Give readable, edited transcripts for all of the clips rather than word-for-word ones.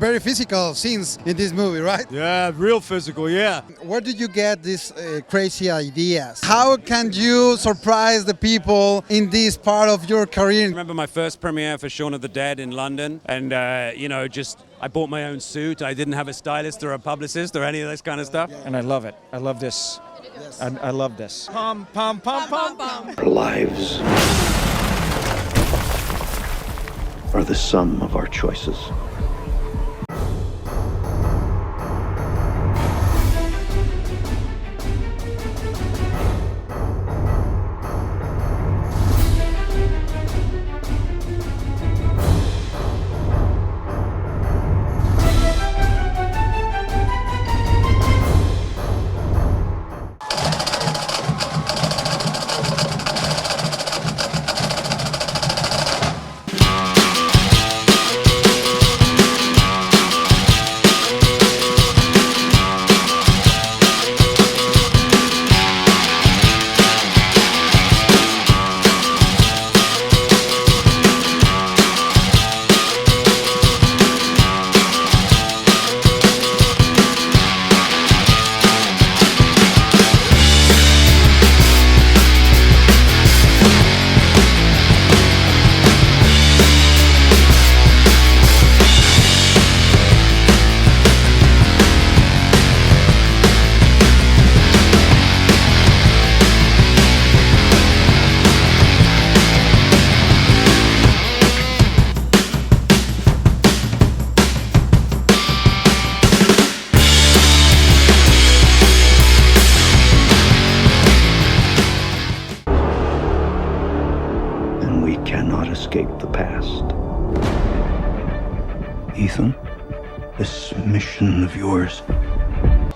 Very physical scenes in this movie, right? Yeah, real physical, yeah. Where did you get these crazy ideas? How can you surprise the people in this part of your I career? remember my first premiere for Shaun of the Dead in London, and I bought my own suit. I didn't have a stylist or a publicist or any of this kind of stuff. And I love it. I love this. I love this. Pom, pom, pom, pom, pom. Our lives are the sum of our choices. Escape the past. Ethan, this mission of yours.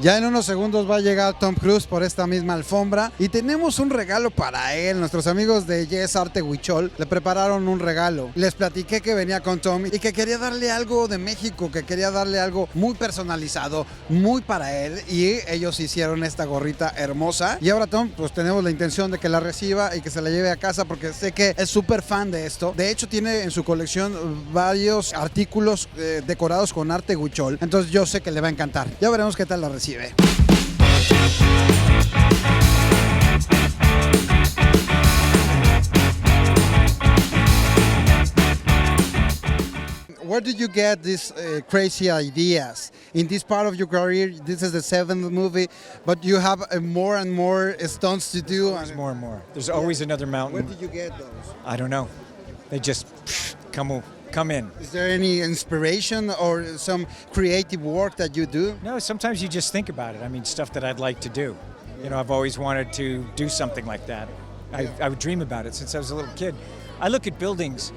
Ya en unos segundos va a llegar Tom Cruise por esta misma alfombra y tenemos un regalo para él. Nuestros amigos de Yes Arte Huichol le prepararon un regalo. Les platiqué que venía con Tom y que quería darle algo de México, que quería darle algo muy personalizado, muy para él, y ellos hicieron esta gorrita hermosa. Y ahora Tom, pues tenemos la intención de que la reciba y que se la lleve a casa porque sé que es súper fan de esto. De hecho tiene en su colección varios artículos decorados con arte Huichol, entonces yo sé que le va a encantar. Ya veremos qué tal la recibe. Where did you get these crazy ideas? In this part of your career, this is the 7th movie, but you have more and more stunts to do. There's more and more. There's always another mountain. Where did you get those? I don't know. They just come in. Is there any inspiration or some creative work that you do? No, sometimes you just think about it. I mean, stuff that I'd like to do. You know, I've always wanted to do something like that. I would dream about it since I was a little kid. I look at buildings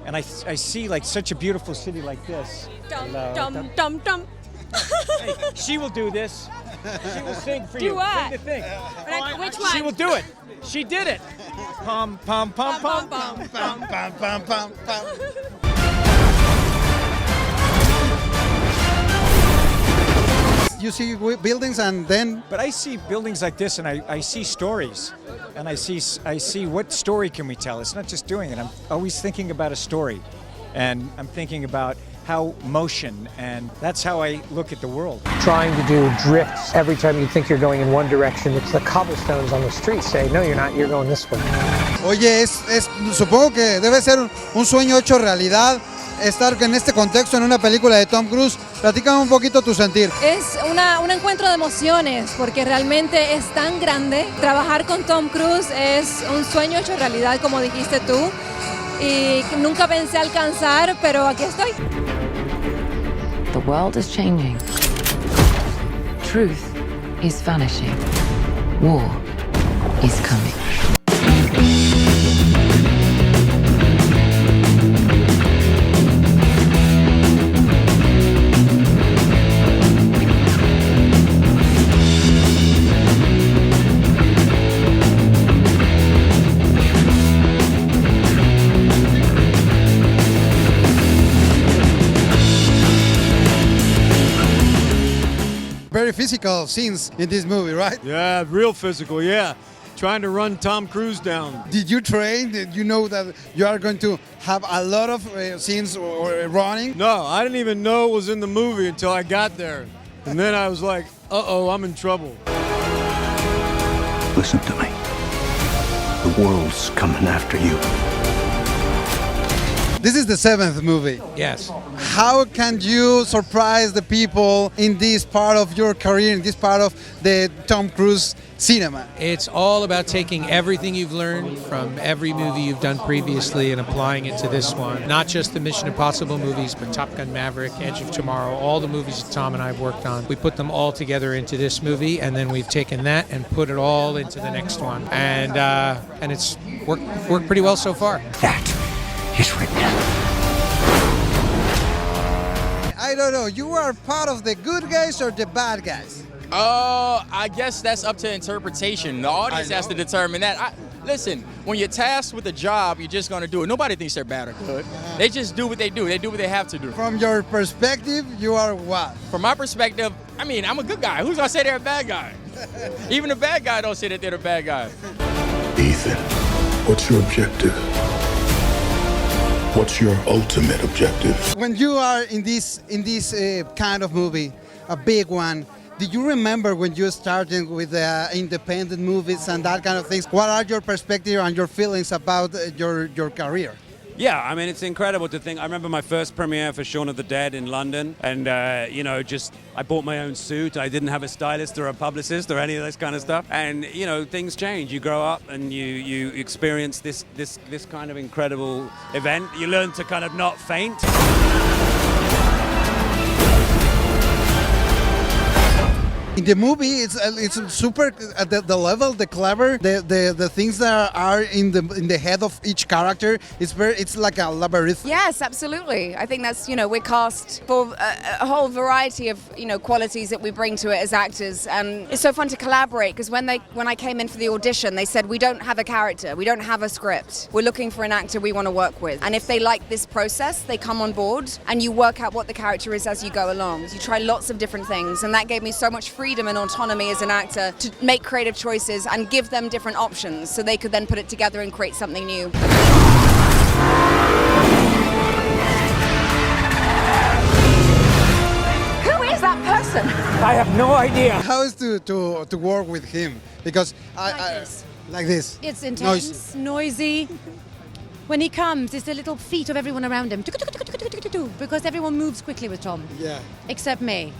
and I see like such a beautiful city like this. Dum, dum, dum, dum. Hey, she will do this. She will sing for you. Do what? Sing the thing. Which one? She will do it. She did it. Pom, pom, pom, pom, Pom, pom. pom, Pam, pam, pam, pam. You see buildings and then... But I see buildings like this and I see stories. And I see what story can we tell? It's not just doing it. I'm always thinking about a story. And I'm thinking about how motion, and that's how I look at the world. Trying to do drifts every time you think you're going in one direction. It's the cobblestones on the street say, no, you're not, you're going this way. Oye, supongo que debe ser un sueño hecho realidad estar en este contexto en una película de Tom Cruise. Platícame un poquito tu sentir. Es un encuentro de emociones porque realmente es tan grande. Trabajar con Tom Cruise es un sueño hecho realidad, como dijiste tú. Y nunca pensé alcanzar, pero aquí estoy. The world is changing. Truth is vanishing. War is coming. Very physical scenes in this movie, right? Yeah, real physical, yeah. trying to run Tom Cruise down. Did you train? Did you know that you are going to have a lot of scenes running? No, I didn't even know it was in the movie until I got there. And then I was like, uh-oh, I'm in trouble. Listen to me. The world's coming after you. This is the 7th movie. Yes. How can you surprise the people in this part of your career, in this part of the Tom Cruise cinema? It's all about taking everything you've learned from every movie you've done previously and applying it to this one. Not just the Mission Impossible movies, but Top Gun Maverick, Edge of Tomorrow, all the movies that Tom and I have worked on. We put them all together into this movie, and then we've taken that and put it all into the next one. And it's worked pretty well so far. That is written. I don't know, you are part of the good guys or the bad guys? I guess that's up to interpretation. The audience has to determine that. Listen, when you're tasked with a job, you're just going to do it. Nobody thinks they're bad or good. They just do what they do. They do what they have to do. From your perspective, you are what? From my perspective, I mean, I'm a good guy. Who's going to say they're a bad guy? Even a bad guy don't say that they're a bad guy. Ethan, what's your objective? What's your ultimate objective? When you are in this kind of movie, a big one, do you remember when you started with independent movies and that kind of things? What are your perspective and your feelings about your career? Yeah, I mean, it's incredible to think. I remember my first premiere for Shaun of the Dead in London, and I bought my own suit. I didn't have a stylist or a publicist or any of this kind of stuff. And things change. You grow up and you experience this kind of incredible event. You learn to kind of not faint. In the movie, it's super the level, the clever, the things that are in the head of each character. It's like a labyrinth. Yes, absolutely. I think that's we're cast for a whole variety of qualities that we bring to it as actors, and it's so fun to collaborate because when I came in for the audition, they said we don't have a character, we don't have a script. We're looking for an actor we want to work with, and if they like this process, they come on board, and you work out what the character is as you go along. So you try lots of different things, and that gave me so much freedom and autonomy as an actor to make creative choices and give them different options so they could then put it together and create something new. Who is that person? I have no idea. How is to work with him? Because like this. It's intense, noisy. When he comes, it's the little feet of everyone around him. Because everyone moves quickly with Tom. Yeah. Except me.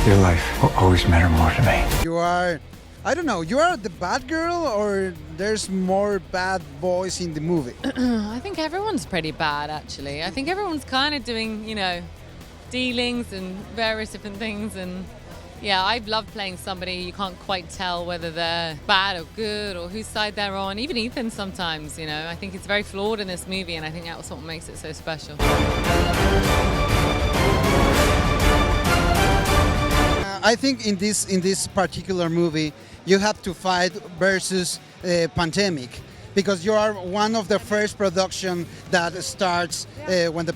Your life will always matter more to me. You are, I don't know, you are the bad girl or there's more bad boys in the movie? I think everyone's pretty bad, actually. I think everyone's kind of doing, dealings and various different things. And yeah, I love playing somebody you can't quite tell whether they're bad or good or whose side they're on. Even Ethan sometimes, I think it's very flawed in this movie, and I think that's what makes it so special. I think in this particular movie, you have to fight versus pandemic, because you are one of the first production that starts when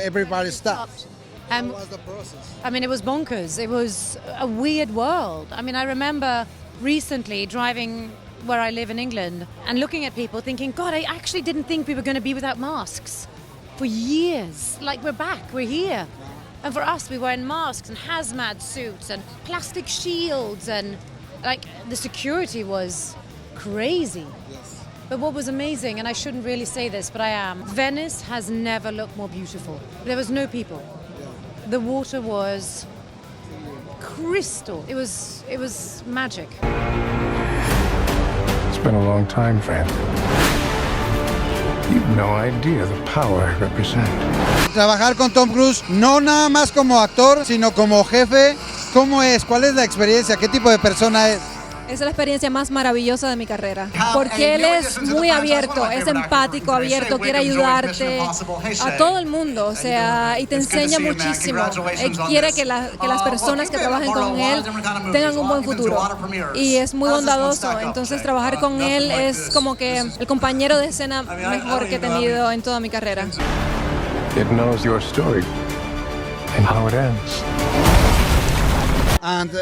everybody stops. What was the process? I mean, it was bonkers. It was a weird world. I mean, I remember recently driving where I live in England and looking at people thinking, God, I actually didn't think we were going to be without masks for years. Like, we're back, we're here. And for us, we were in masks and hazmat suits and plastic shields, and the security was crazy. Yes. But what was amazing, and I shouldn't really say this, but I am, Venice has never looked more beautiful. There was no people. The water was crystal. It was magic. It's been a long time, friend. You've no idea the power I represent. Trabajar con Tom Cruise, no nada más como actor, sino como jefe. ¿Cómo es? ¿Cuál es la experiencia? ¿Qué tipo de persona es? Es la experiencia más maravillosa de mi carrera, porque él es muy abierto, es empático, abierto, quiere ayudarte a todo el mundo, o sea, y te enseña muchísimo. Él quiere que las personas que trabajen con él tengan un buen futuro, y es muy bondadoso. Entonces trabajar con él es como que el compañero de escena mejor que he tenido en toda mi carrera. It knows your story and how it ends. And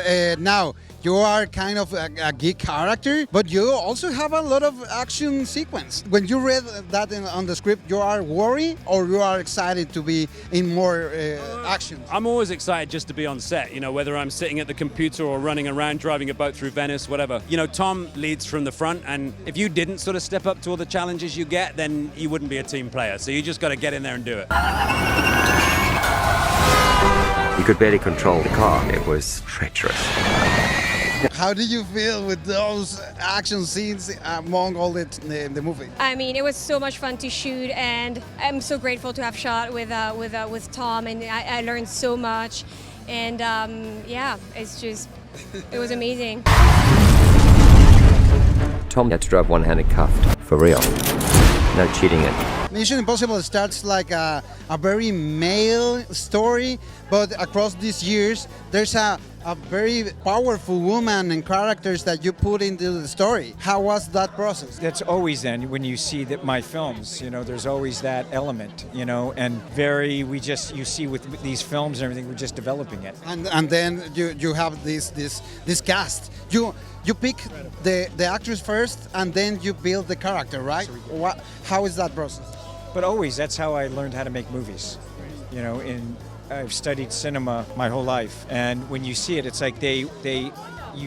now you are kind of a geek character, but you also have a lot of action sequence. When you read that on the script, you are worried or you are excited to be in more action? I'm always excited just to be on set, you know, whether I'm sitting at the computer or running around driving a boat through Venice, whatever. You know, Tom leads from the front, and if you didn't sort of step up to all the challenges you get, then you wouldn't be a team player. So you just got to get in there and do it. You could barely control the car. It was treacherous. How do you feel with those action scenes among all the movie? I mean, it was so much fun to shoot, and I'm so grateful to have shot with Tom, and I learned so much, and yeah, it was amazing. Tom had to drive one-handed cuffed, for real. No cheating it. Mission Impossible starts like a very male story, but across these years, there's a very powerful woman and characters that you put into the story. How was that process? That's always then, when you see that my films, you know, there's always that element, you know, and you see with these films and everything, we're just developing it. And then you have this cast. You pick the actors first, and then you build the character, right? How is that process? But always, that's how I learned how to make movies. You know, I've studied cinema my whole life, and when you see it, it's like you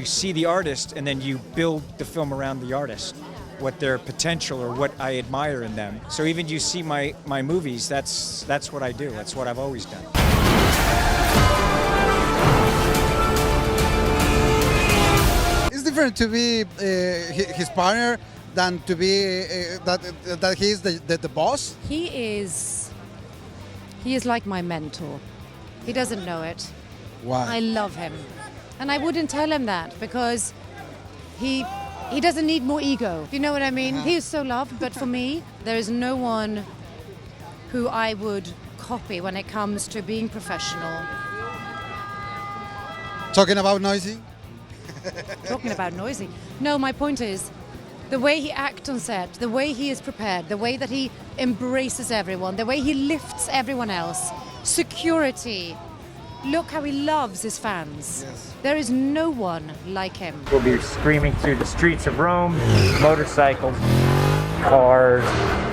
see the artist, and then you build the film around the artist, what their potential or what I admire in them. So even you see my movies, that's what I do. That's what I've always done. It's different to be his partner than to be that he's the boss. He is like my mentor. He doesn't know it. Why? I love him. And I wouldn't tell him that because he doesn't need more ego. You know what I mean? He is so loved, but for me, there is no one who I would copy when it comes to being professional. Talking about noisy? Talking about noisy. No, my point is, the way he acts on set, the way he is prepared, the way that he embraces everyone, the way he lifts everyone else, security. Look how he loves his fans. Yes. There is no one like him. We'll be screaming through the streets of Rome, motorcycles, cars.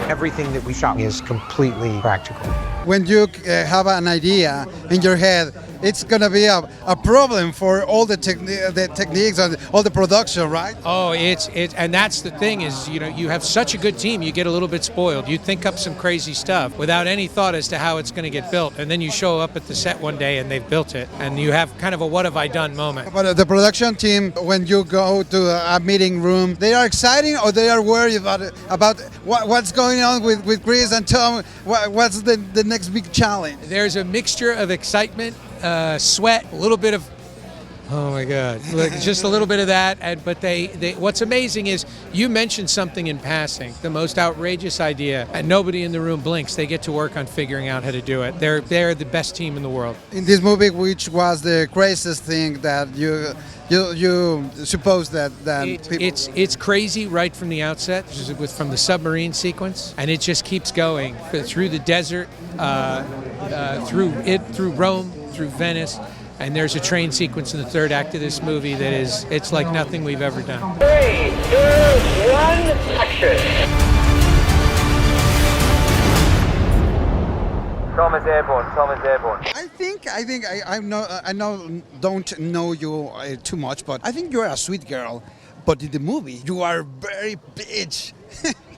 Everything that we shot is completely practical. When you have an idea in your head, it's going to be a problem for all the techniques and all the production, right? Oh, and that's the thing is, you know, you have such a good team, you get a little bit spoiled. You think up some crazy stuff without any thought as to how it's going to get built, and then you show up at the set one day and they've built it, and you have kind of a what have I done moment. But the production team, when you go to a meeting room, they are exciting or they are worried about what's going on with Chris and Tom? What's the next big challenge? There's a mixture of excitement, sweat, a little bit of, oh my God, just a little bit of that. But they what's amazing is you mentioned something in passing, the most outrageous idea, and nobody in the room blinks. They get to work on figuring out how to do it. They're the best team in the world. In this movie, which was the craziest thing that you suppose that people... It's crazy right from the outset, from the submarine sequence, and it just keeps going through the desert, through Rome, through Venice, and there's a train sequence in the third act of this movie that it's like nothing we've ever done. 3, 2, 1, action! Tom is airborne. I don't know you too much, but I think you're a sweet girl. But in the movie, you are very bitch.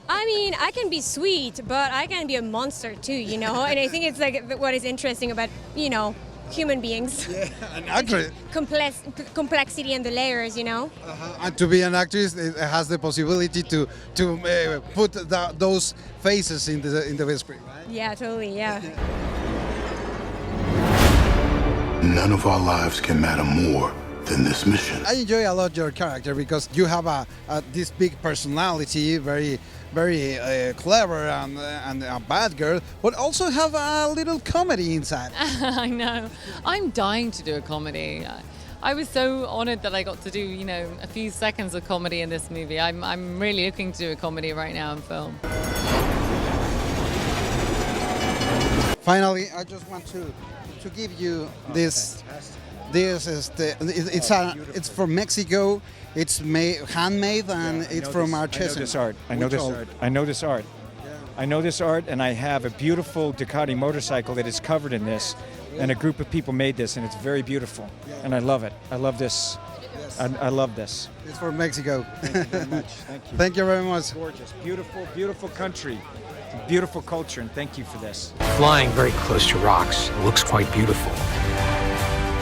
I mean, I can be sweet, but I can be a monster too, you know? And I think it's like what is interesting about, you know, human beings. Yeah, an actress. Complexity and the layers, you know? And to be an actress, it has the possibility to put those faces in the screen, right? Yeah, totally, yeah. None of our lives can matter more than this mission. I enjoy a lot your character because you have this big personality, very clever and a bad girl, but also have a little comedy inside. I know. I'm dying to do a comedy. I was so honored that I got to do, you know, a few seconds of comedy in this movie. I'm really looking to do a comedy right now in film. Finally, I just want to give you this. This is it's from Mexico. It's handmade and it's from artisan. I know this art. I know this art. I know this art, and I have a beautiful Ducati motorcycle that is covered in this, and a group of people made this, and it's very beautiful, and I love it. I love this. I love this. It's from Mexico. Thank you very much. Thank you. Thank you very much. Gorgeous, beautiful, beautiful country, beautiful culture, and thank you for this. Flying very close to rocks looks quite beautiful.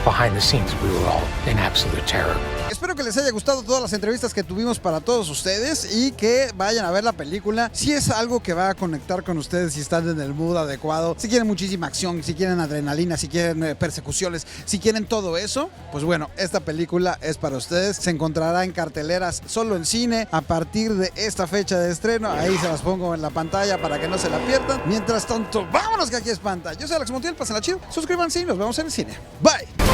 Behind the scenes, we were all in absolute terror. Espero que les haya gustado todas las entrevistas que tuvimos para todos ustedes y que vayan a ver la película. Si es algo que va a conectar con ustedes, si están en el mood adecuado, si quieren muchísima acción, si quieren adrenalina, si quieren persecuciones, si quieren todo eso, pues bueno, esta película es para ustedes. Se encontrará en carteleras solo en cine a partir de esta fecha de estreno. Ahí se las pongo en la pantalla para que no se la pierdan. Mientras tanto, vámonos que aquí espanta. Yo soy Alex Montiel, pásenla chido, suscríbanse y nos vemos en el cine. Bye.